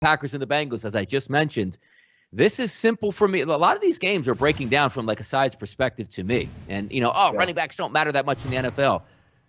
Packers and the Bengals, as I just mentioned. This is simple for me. A lot of these games are breaking down from like a side's perspective to me. And, running backs don't matter that much in the NFL.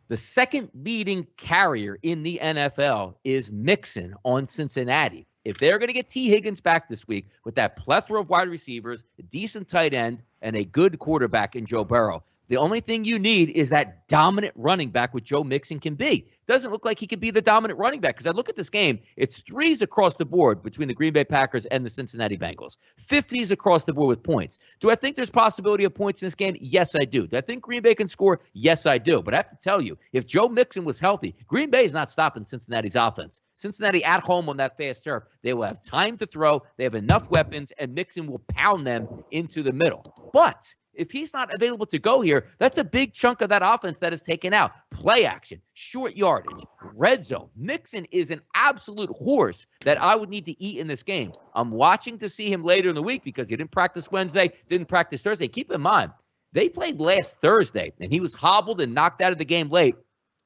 The second leading carrier in the NFL is Mixon on Cincinnati. If they're going to get T. Higgins back this week with that plethora of wide receivers, a decent tight end, and a good quarterback in Joe Burrow, the only thing you need is that dominant running back, which Joe Mixon can be. Doesn't look like he can be the dominant running back because I look at this game. It's threes across the board between the Green Bay Packers and the Cincinnati Bengals. 50s across the board with points. Do I think there's possibility of points in this game? Yes, I do. Do I think Green Bay can score? Yes, I do. But I have to tell you, if Joe Mixon was healthy, Green Bay is not stopping Cincinnati's offense. Cincinnati at home on that fast turf, they will have time to throw. They have enough weapons, and Mixon will pound them into the middle. But if he's not available to go here, that's a big chunk of that offense that is taken out. Play action, short yardage, red zone. Mixon is an absolute horse that I would need to eat in this game. I'm watching to see him later in the week because he didn't practice Wednesday, didn't practice Thursday. Keep in mind, they played last Thursday, and he was hobbled and knocked out of the game late,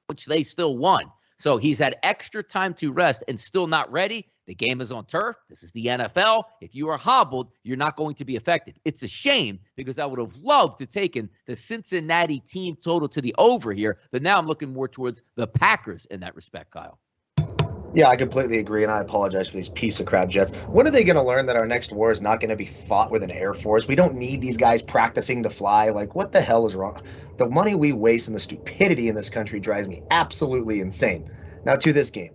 which they still won. So he's had extra time to rest and still not ready. The game is on turf. This is the NFL. If you are hobbled, you're not going to be affected. It's a shame because I would have loved to taken the Cincinnati team total to the over here, but now I'm looking more towards the Packers in that respect, Kyle. Yeah, I completely agree, and I apologize for these piece of crap Jets. When are they going to learn that our next war is not going to be fought with an Air Force? We don't need these guys practicing to fly. Like, what the hell is wrong? The money we waste and the stupidity in this country drives me absolutely insane. Now, to this game.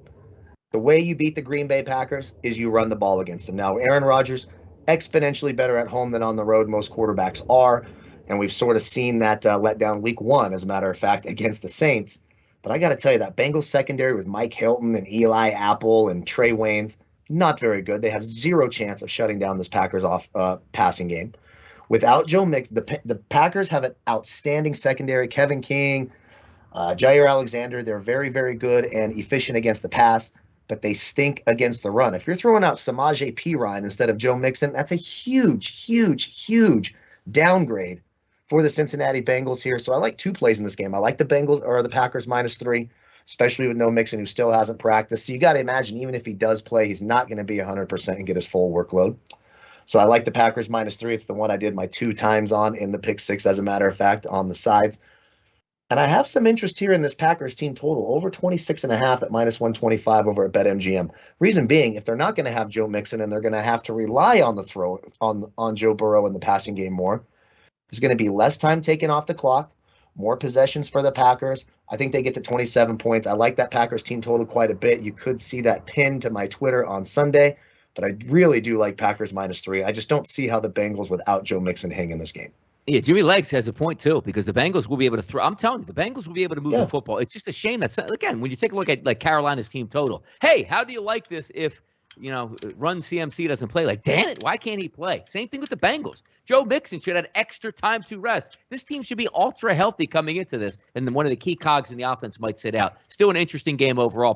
The way you beat the Green Bay Packers is you run the ball against them. Now, Aaron Rodgers, exponentially better at home than on the road. Most quarterbacks are, and we've sort of seen that let down week one, as a matter of fact, against the Saints. But I got to tell you, that Bengals secondary with Mike Hilton and Eli Apple and Trey Waynes, not very good. They have zero chance of shutting down this Packers off passing game. Without Joe Mixon, the Packers have an outstanding secondary. Kevin King, Jair Alexander, they're very, very good and efficient against the pass, but they stink against the run. If you're throwing out Samaje Perine instead of Joe Mixon, that's a huge, huge, huge downgrade for the Cincinnati Bengals here. So I like two plays in this game. I like the Bengals or the Packers -3, especially with no Mixon, who still hasn't practiced. So you got to imagine, even if he does play, he's not going to be 100% and get his full workload. So I like the Packers -3. It's the one I did my 2 times on in the pick 6, as a matter of fact, on the sides. And I have some interest here in this Packers team total, over 26.5 at -125 over at BetMGM. Reason being, if they're not going to have Joe Mixon and they're going to have to rely on the throw on Joe Burrow in the passing game more, there's going to be less time taken off the clock, more possessions for the Packers. I think they get to 27 points. I like that Packers team total quite a bit. You could see that pinned to my Twitter on Sunday, but I really do like Packers -3. I just don't see how the Bengals without Joe Mixon hang in this game. Yeah, Jimmy Legs has a point, too, because the Bengals will be able to throw. I'm telling you, the Bengals will be able to move the football. It's just a shame that, again, when you take a look at like Carolina's team total, hey, how do you like this if, Run CMC doesn't play? Like, damn it, why can't he play? Same thing with the Bengals. Joe Mixon should have extra time to rest. This team should be ultra healthy coming into this, and then one of the key cogs in the offense might sit out. Still an interesting game overall.